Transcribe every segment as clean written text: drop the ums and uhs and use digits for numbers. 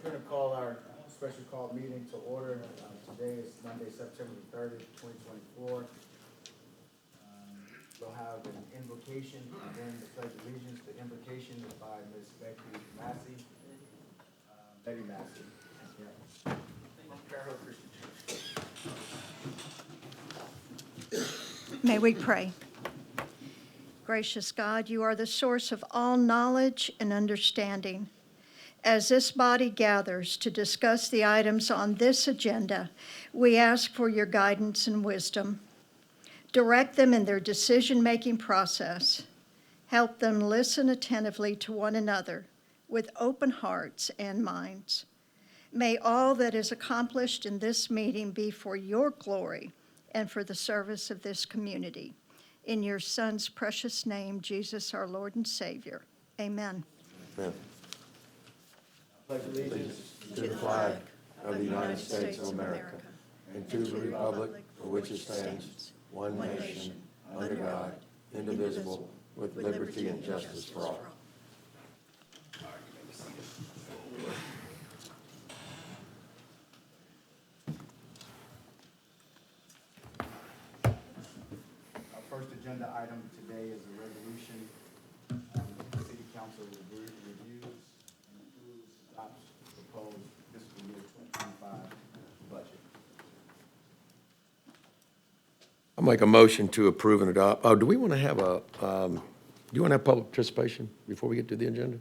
We're going to call our special call meeting to order. Today is Monday, September 30th, 2024. We'll have an invocation and then the Pledge of Allegiance. The invocation is by Ms. Becky Massey. Betty Massey. Yeah. Fairhope Christian Church. May we pray. Gracious God, you are the source of all knowledge and understanding. As this body gathers to discuss the items on this agenda, we ask for your guidance and wisdom. Direct them in their decision-making process. Help them listen attentively to one another with open hearts and minds. May all that is accomplished in this meeting be for your glory and for the service of this community. In your Son's precious name, Jesus, our Lord and Savior. Amen. Amen. Pledge allegiance To the flag of the United States of America and to the republic for which it stands, one nation, under God, indivisible, with liberty and justice for all. Our first agenda item today is a resolution. The City Council reviews and adopts the proposed fiscal year 2025 budget. I'll make a motion to approve and adopt. Oh, do we want to have do you want to have public participation before we get to the agenda?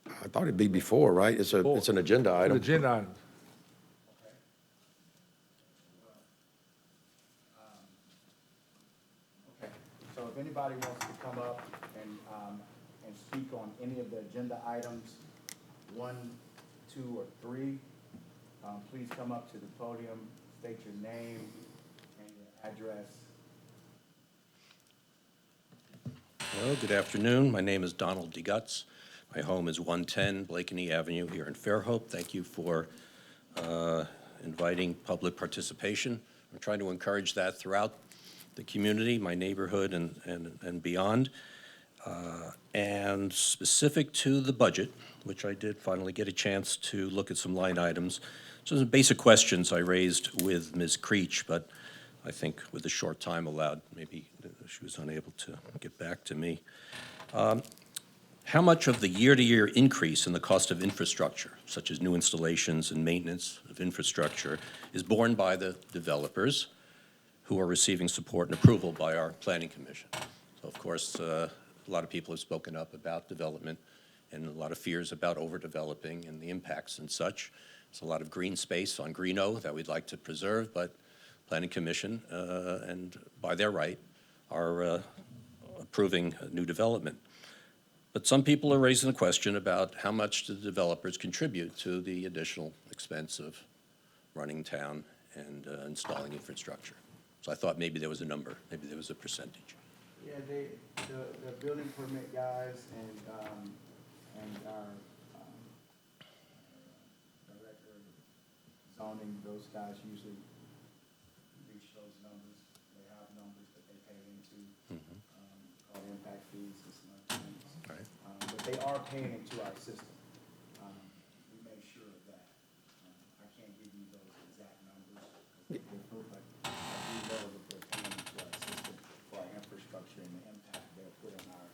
I thought it'd be before, right? It's an agenda item. Agenda items. Okay, so if anybody wants to come up and speak on any of the agenda items, 1, 2, or 3, please come up to the podium, state your name and your address. Hello, good afternoon. My name is Donald DeGutz. My home is 110 Blakeney Avenue here in Fairhope. Thank you for inviting public participation. I'm trying to encourage that throughout the community, my neighborhood, and beyond. And specific to the budget, which I did finally get a chance to look at some line items. So some basic questions I raised with Ms. Creech, but I think with the short time allowed, maybe she was unable to get back to me. How much of the year-to-year increase in the cost of infrastructure, such as new installations and maintenance of infrastructure, is borne by the developers who are receiving support and approval by our Planning Commission? So, of course, a lot of people have spoken up about development and a lot of fears about overdeveloping and the impacts and such. There's a lot of green space on Greeno that we'd like to preserve, but Planning Commission, and by their right, are approving new development. But some people are raising the question about how much do the developers contribute to the additional expense of running town and installing infrastructure. So I thought maybe there was a number, maybe there was a percentage. Yeah, the building permit guys and our director of zoning, those guys usually reach those numbers. They have numbers that they pay into, called impact fees and some other things. Right. But they are paying into our system. We make sure of that. I can't give you those exact numbers, but I do know that they're paying into our system for our infrastructure and the impact they're putting on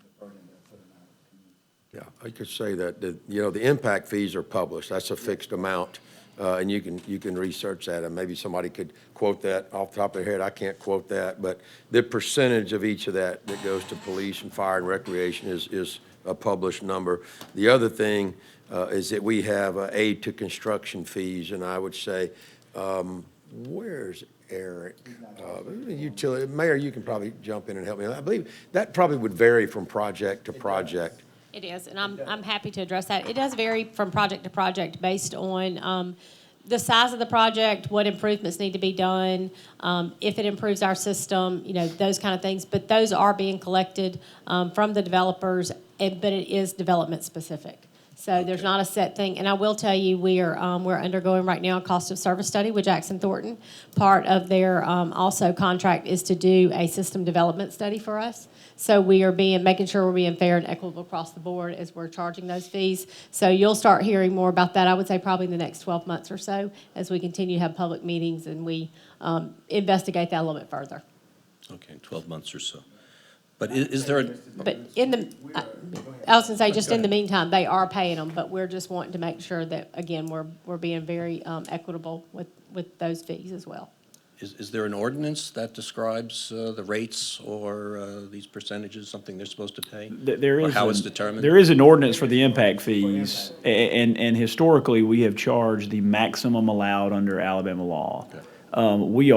the burden they're putting on our community. Yeah, I could say that, the impact fees are published. That's a fixed amount, and you can research that, and maybe somebody could quote that off the top of their head. I can't quote that, but the percentage of each of that goes to police and fire and recreation is a published number. The other thing is that we have aid to construction fees, and I would say, where's Eric? Utility, Mayor, you can probably jump in and help me. I believe that probably would vary from project to project. It is, and I'm happy to address that. It does vary from project to project based on the size of the project, what improvements need to be done, if it improves our system, those kind of things. But those are being collected from the developers, but it is development specific. So there's not a set thing. And I will tell you, we're undergoing right now a cost of service study with Jackson Thornton. Part of their also contract is to do a system development study for us. So we are making sure we're being fair and equitable across the board as we're charging those fees. So you'll start hearing more about that, I would say probably in the next 12 months or so, as we continue to have public meetings and we investigate that a little bit further. Okay, 12 months or so. But is there, But in the, I was gonna say, just in the meantime, they are paying them, but we're just wanting to make sure that, again, we're being very equitable with those fees as well. is there an ordinance that describes the rates or these percentages, something they're supposed to pay? There Or is how it's an- determined? There is an ordinance for the impact fees, and historically, we have charged the maximum allowed under Alabama law. We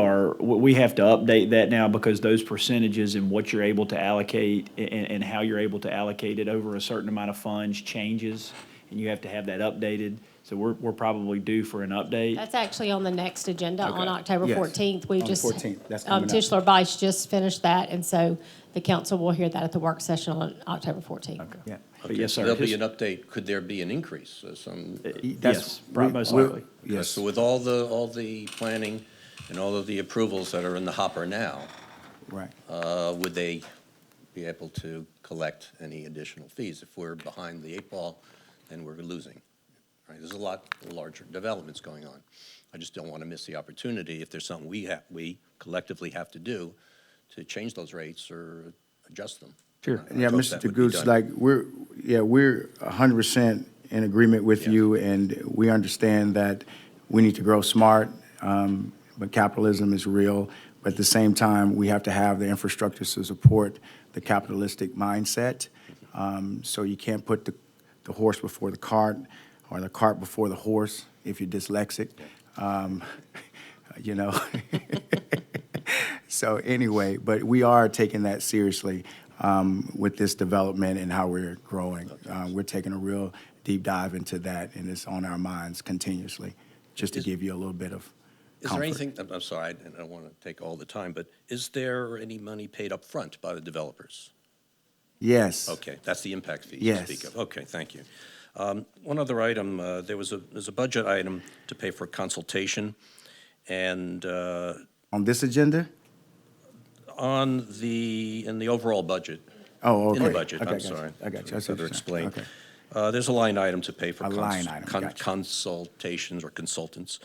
have to update that now because those percentages and what you're able to allocate and how you're able to allocate it over a certain amount of funds changes, and you have to have that updated. So we're probably due for an update. That's actually on the next agenda on Okay. October Yes, 14th. We on the just 14th. That's coming up. Tischler Bice just finished that, and so the council will hear that at the work session on October 14th. Yeah. But yes, So sir. there'll be an update. Could there be an increase? Yes, most we'll- likely. Yes. So with all the planning and all of the approvals that are in the hopper now, Right. would they be able to collect any additional fees? If we're behind the 8 ball, then we're losing. Right? There's a lot larger developments going on. I just don't want to miss the opportunity if there's something we collectively have to do to change those rates or adjust them. Sure. I Yeah, hope Mr. that would be Goose, done. like, we're 100% in agreement with Yeah. you, and we understand that we need to grow smart, but capitalism is real. But at the same time, we have to have the infrastructure to support the capitalistic mindset. So you can't put the horse before the cart, or the cart before the horse, if you're dyslexic. You know? So anyway, but we are taking that seriously with this development and how we're growing. We're taking a real deep dive into that, and it's on our minds continuously, just to give you a little bit of Is there comfort. anything, I'm sorry, I don't want to take all the time, but is there any money paid up front by the developers? Yes. Okay, that's the impact fee you Yes. speak of. Okay, thank you. One other item, there's a budget item to pay for consultation, and On this agenda? in the overall budget, Oh, okay. in the budget, Okay, I'm got you. sorry. I got you. I see Better what you're saying. explain. Okay. There's a line item to pay for A line item, gotcha. consultations or consultants.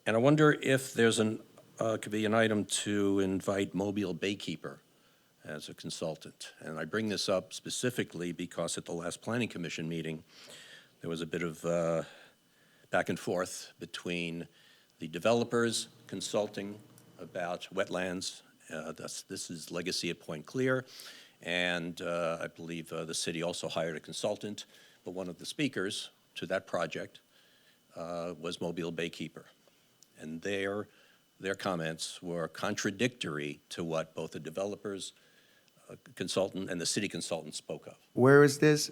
And I wonder if there's could be an item to invite Mobile Baykeeper as a consultant. And I bring this up specifically because at the last Planning Commission meeting, there was a bit of back and forth between the developers consulting about wetlands. This is Legacy at Point Clear, and I believe the city also hired a consultant, but one of the speakers to that project was Mobile Baykeeper. And their comments were contradictory to what both the developers consultant and the city consultant spoke of. Where is this?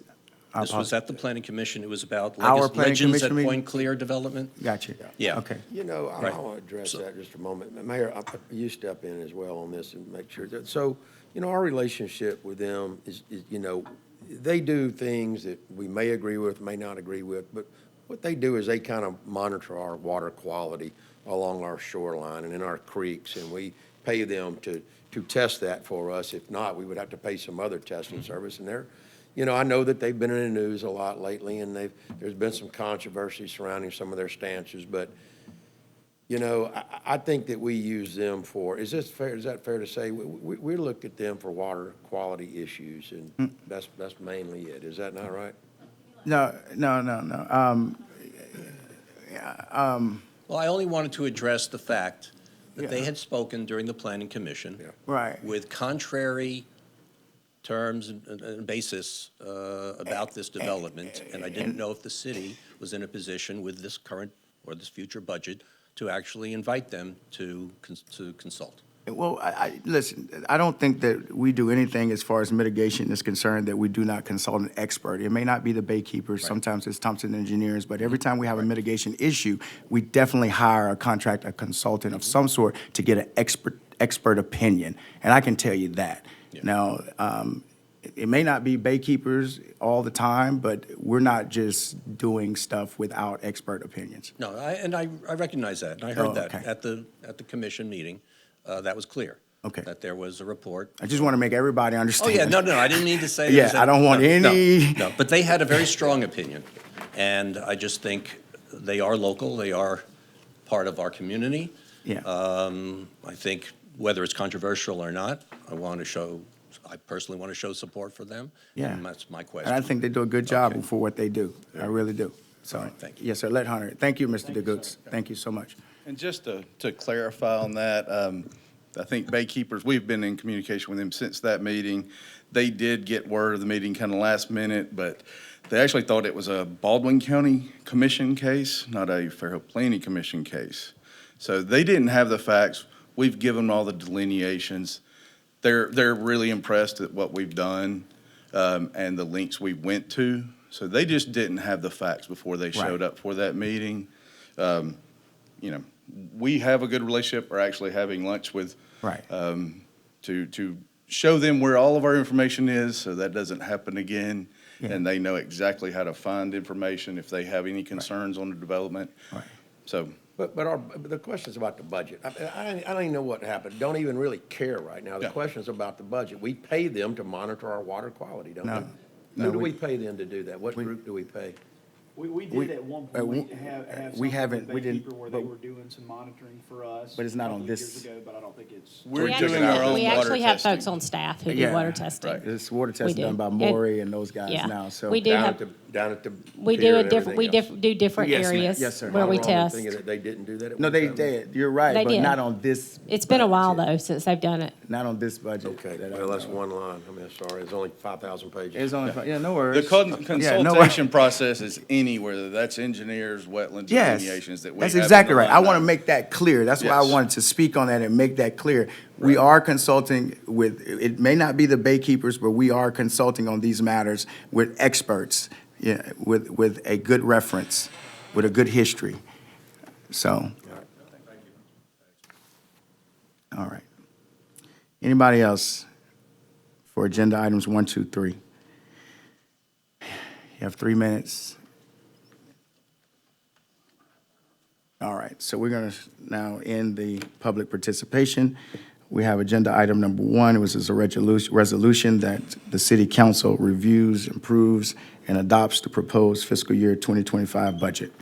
This was at the Planning Commission. It was about Our Planning Legends at Commission meeting? Point Clear development. Got you. Yeah. Okay. You know, I Right. want to address So- that just a moment. Mayor, you step in as well on this and make sure that, so, you know, our relationship with them is, you know, they do things that we may agree with, may not agree with, but what they do is they kind of monitor our water quality along our shoreline and in our creeks, and we pay them to test that for us. If not, we would have to pay some other testing service, and they're, you know, I know that they've been in the news a lot lately, and there's been some controversy surrounding some of their stances, but, you know, I think that we use them for, is that fair to say? We look at them for water quality issues, and that's mainly it. Is that not right? No. Well, I only wanted to address the fact that they Yeah. had spoken during the Planning Commission Yeah. Right. with contrary terms and basis about this development, and I didn't know if the city was in a position with this current or this future budget to actually invite them to consult. Well, listen, I don't think that we do anything as far as mitigation is concerned that we do not consult an expert. It may not be the baykeepers, sometimes it's Thompson Engineers, but every time we have a mitigation issue, we definitely hire a consultant of some sort to get an expert opinion, and I can tell you that. Yeah. Now, it may not be baykeepers all the time, but we're not just doing stuff without expert opinions. No, I recognize that, and I Oh, heard that okay. at the commission meeting. That was clear. Okay. That there was a report. I just want to make everybody Oh, understand. yeah, no, I didn't mean to say. Yeah, I don't want no, any- No, but they had a very strong opinion, and I just think they are local, they are part of our community. Yeah. I think whether it's controversial or not, I personally want to show support for them. Yeah. And that's my question. And I think they do a good job Okay. for what they do. I really do. So, All right, thank you. yes, sir, let Hunter. Thank you, Mr. DeGoots. Thank you so much. And just to clarify on that, I think Baykeepers, we've been in communication with them since that meeting. They did get word of the meeting kind of last minute, but they actually thought it was a Baldwin County Commission case, not a Fairhope Planning Commission case. So they didn't have the facts. We've given them all the delineations. They're really impressed at what we've done, and the links we went to. So they just didn't have the facts before they showed Right. up for that meeting. We have a good relationship. We're actually having lunch with, Right. to show them where all of our information is, so that doesn't happen again. Yeah. And they know exactly how to find information if they have any concerns on the development. Right. So, But the question's about the budget. I don't even know what happened. Don't even really care right now. The Yeah. question's about the budget. We pay them to monitor our water quality, don't No. we? No, Who do we- we pay them to do that? What group do we pay? We We- did at one we- point have we something haven't- with we didn't- Baykeeper where but- they were doing some monitoring for us. But it's not a on couple this- years ago, but I don't think it's. we're We doing actually- our own We water actually have testing. folks on staff who do Yeah. water testing. Right. This water test We is done do. by And- Maury and those guys Yeah. now, so. We do Down have, at the, down at the. we pier do a and different, we everything else. do different Yes, ma'am. areas Yes, sir. where we Am I wrong in test. thinking that they didn't do that at No, one they time? did. You're right, They but did. not on this. It's been a while budget. though since they've done it. Not on this budget. Okay, that I well, that's know of. one line. I mean, sorry, it's only 5,000 pages. It's only, yeah, no The worries. con- Yeah, no worries. consultation process is anywhere, that's engineers, wetland Yes, delineations that we that's have in exactly the right. I line want to item. make that clear. That's why I Yes. wanted to speak on that and make that clear. We are consulting with, it may not be the baykeepers, but we are consulting on these matters with experts, yeah, with a good reference, with a good history. So. All right. Anybody else for agenda items 1, 2, 3? You have 3 minutes. All right, so we're going to now end the public participation. We have agenda item number 1, which is a resolution that the city council reviews, improves, and adopts the proposed fiscal year 2025 budget.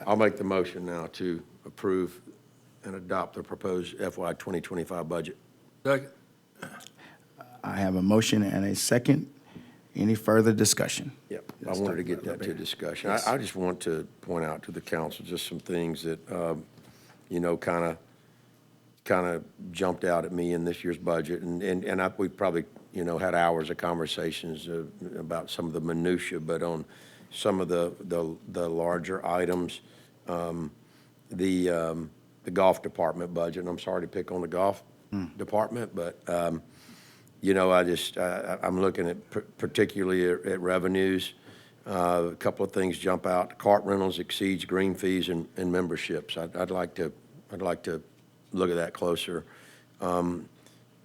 I'll make the motion now to approve and adopt the proposed FY 2025 budget. Second. I have a motion and a second. Any further discussion? Yep, I Let's wanted talk to get about that to that. discussion. Yes. I just want to point out to the council just some things that, kind of jumped out at me in this year's budget. And we probably, had hours of conversations about some of the minutia, but on some of the larger items, the golf department budget, and I'm sorry to pick on the golf department, but, I'm looking at particularly at revenues. A couple of things jump out. Cart rentals exceeds green fees and memberships. I'd like to look at that closer.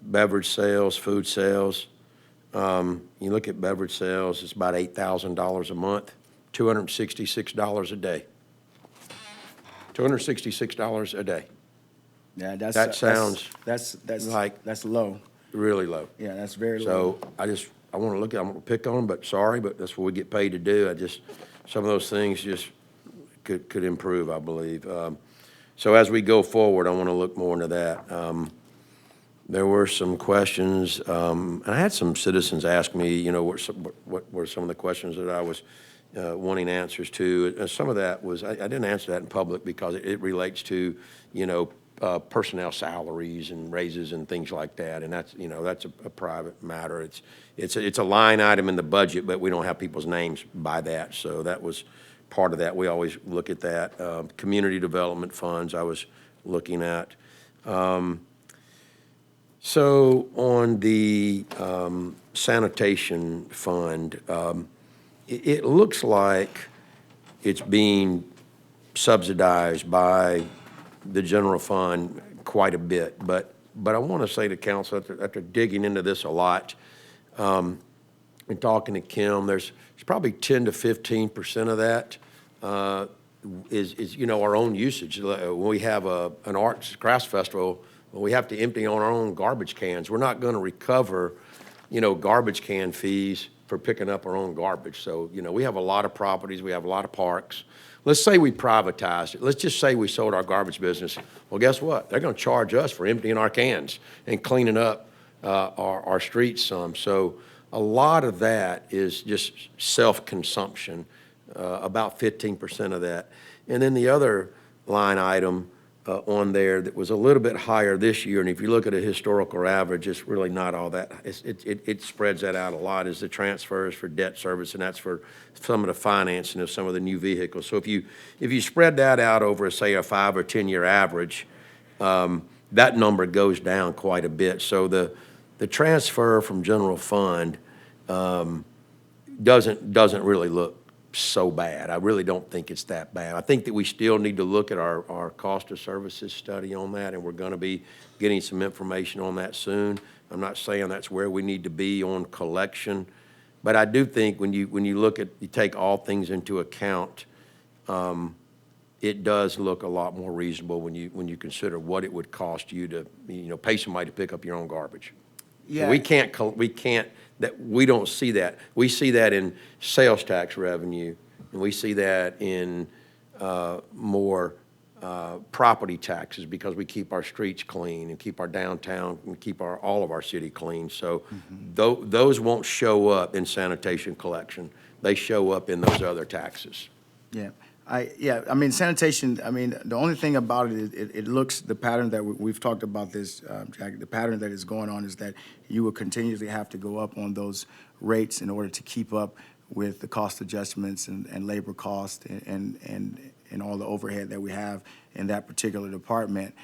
Beverage sales, food sales. You look at beverage sales, it's about $8,000 a month, $266 a day. $266 a day, Yeah, that's. That sounds That's like- that's low. really low. Yeah, that's very low. So I want to look at, I'm going to pick on them, but sorry, but that's what we get paid to do. Some of those things just could improve, I believe. So as we go forward, I want to look more into that. There were some questions, and I had some citizens ask me, what were some of the questions that I was wanting answers to. And some of that was, I didn't answer that in public because it relates to, personnel salaries and raises and things like that. And that's a private matter. It's a line item in the budget, but we don't have people's names by that. So that was part of that. We always look at that. Community development funds I was looking at. So on the sanitation fund, it looks like it's being subsidized by the general fund quite a bit. But I want to say to council, after digging into this a lot, In talking to Kim, there's probably 10 to 15% of that is our own usage. When we have an arts crafts festival, we have to empty on our own garbage cans. We're not going to recover, garbage can fees for picking up our own garbage. So, we have a lot of properties, we have a lot of parks. Let's say we privatized it. Let's just say we sold our garbage business. Well, guess what? They're going to charge us for emptying our cans and cleaning up our streets some. So a lot of that is just self-consumption, about 15% of that. And then the other line item on there that was a little bit higher this year, and if you look at a historical average, it's really not all that. It spreads that out a lot, is the transfers for debt service, and that's for some of the financing of some of the new vehicles. So if you spread that out over, say, a 5 or 10 year average, that number goes down quite a bit. So the transfer from general fund doesn't really look so bad. I really don't think it's that bad. I think that we still need to look at our cost of services study on that, and we're going to be getting some information on that soon. I'm not saying that's where we need to be on collection, but I do think when you take all things into account, it does look a lot more reasonable when you consider what it would cost you to pay somebody to pick up your own garbage. Yeah. We don't see that. We see that in sales tax revenue, and we see that in more property taxes, because we keep our streets clean and keep our downtown and keep all of our city clean. So those won't show up in sanitation collection. They show up in those other taxes. Yeah. Sanitation, the only thing about it, it looks, the pattern that we've talked about this, Jack, the pattern that is going on is that you will continuously have to go up on those rates in order to keep up with the cost adjustments and labor cost and all the overhead that we have in that particular department.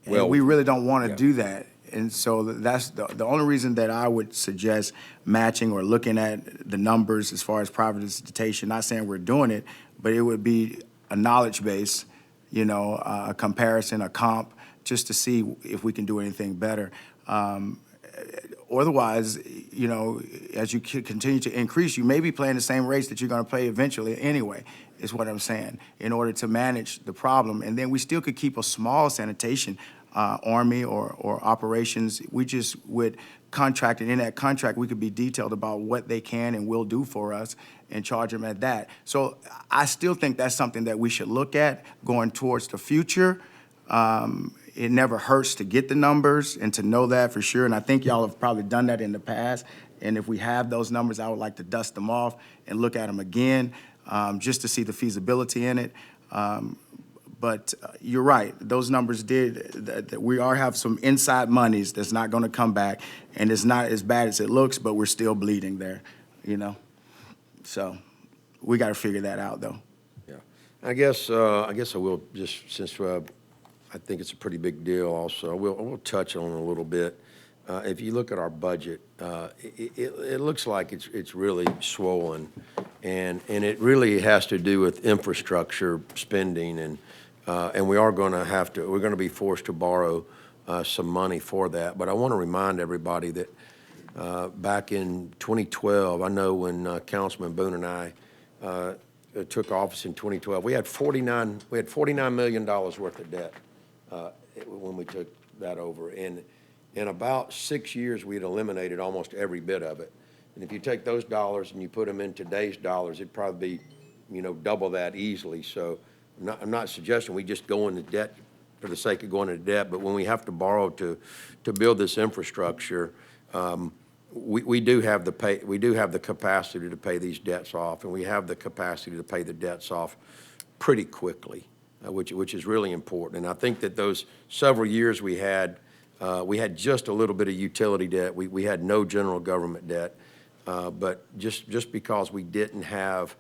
Well, And we really don't want to yeah. do that. And so that's the only reason that I would suggest matching or looking at the numbers as far as privatization, not saying we're doing it, but it would be a knowledge base, a comparison, a comp, just to see if we can do anything better. Otherwise, as you continue to increase, you may be paying the same rates that you're going to pay eventually anyway, is what I'm saying, in order to manage the problem. And then we still could keep a small sanitation army or operations. We just would contract, and in that contract, we could be detailed about what they can and will do for us and charge them at that. So I still think that's something that we should look at going towards the future. It never hurts to get the numbers and to know that for sure. And I think y'all have probably done that in the past. And if we have those numbers, I would like to dust them off and look at them again, just to see the feasibility in it. But you're right, those numbers that we have some inside monies that's not going to come back, and it's not as bad as it looks, but we're still bleeding there, So we got to figure that out, though. Yeah, I guess I will just, since I think it's a pretty big deal also, we'll touch on it a little bit. If you look at our budget, it looks like it's really swollen, and it really has to do with infrastructure spending, and we're going to be forced to borrow some money for that. But I want to remind everybody that back in 2012, I know when Councilman Boone and I took office in 2012, we had $49 million worth of debt when we took that over. And in about 6 years, we had eliminated almost every bit of it. And if you take those dollars and you put them in today's dollars, it'd probably be, double that easily. So I'm not suggesting we just go into debt for the sake of going into debt, but when we have to borrow to build this infrastructure, we do have the capacity to pay these debts off, and we have the capacity to pay the debts off pretty quickly, which is really important. And I think that those several years we had just a little bit of utility debt. We had no general government debt, but just because we didn't have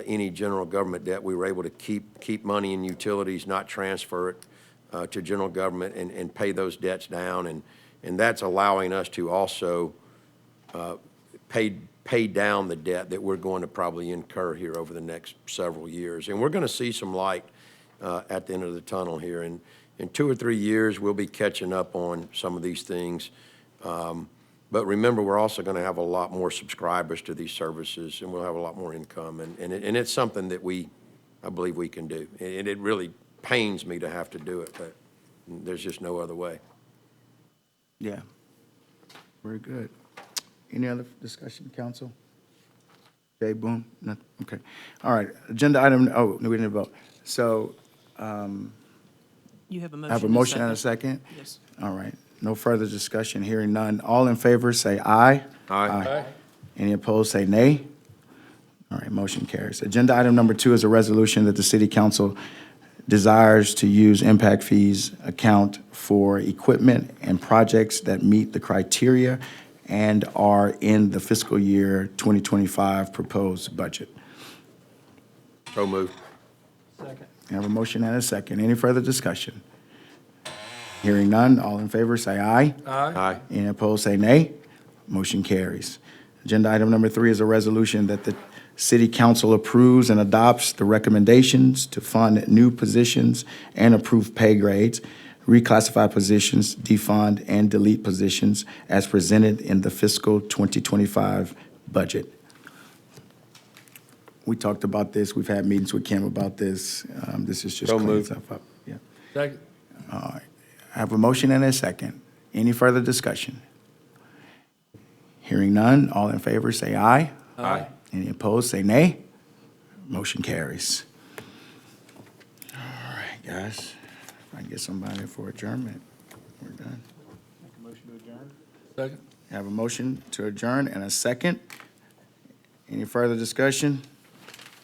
any general government debt, we were able to keep money in utilities, not transfer it to general government, and pay those debts down, and that's allowing us to also pay down the debt that we're going to probably incur here over the next several years. And we're going to see some light at the end of the tunnel here. In 2 or 3 years, we'll be catching up on some of these things. But remember, we're also going to have a lot more subscribers to these services, and we'll have a lot more income. And it's something that I believe we can do. And it really pains me to have to do it, but there's just no other way. Yeah. Very good. Any other discussion, council? Jay, Boone? Nothing? Okay. All right, agenda item, oh, no, we didn't vote. So, You have a motion. I have a motion and a second? Yes. All right, no further discussion, hearing none. All in favor, say aye. Aye. Any opposed, say nay. All right, motion carries. Agenda item number 2 is a resolution that the city council desires to use impact fees account for equipment and projects that meet the criteria and are in the fiscal year 2025 proposed budget. So moved. I have a motion and a second. Any further discussion? Hearing none, all in favor, say aye. Aye. Any opposed, say nay. Motion carries. Agenda item number 3 is a resolution that the city council approves and adopts the recommendations to fund new positions and approve pay grades, reclassify positions, defund and delete positions as presented in the fiscal 2025 budget. We talked about this. We've had meetings with Kim about this. This is just So cleaning moved. stuff up. Yeah. Second. All right. I have a motion and a second. Any further discussion? Hearing none, all in favor, say aye. Aye. Any opposed, say nay. Motion carries. All right, guys. If I can get somebody for adjournment, we're done. Second. I have a motion to adjourn and a second. Any further discussion?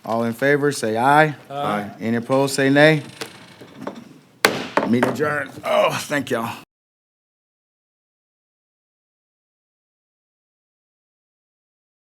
All in favor, say aye. Aye. Any opposed, say nay. Meeting adjourned. Oh, thank y'all.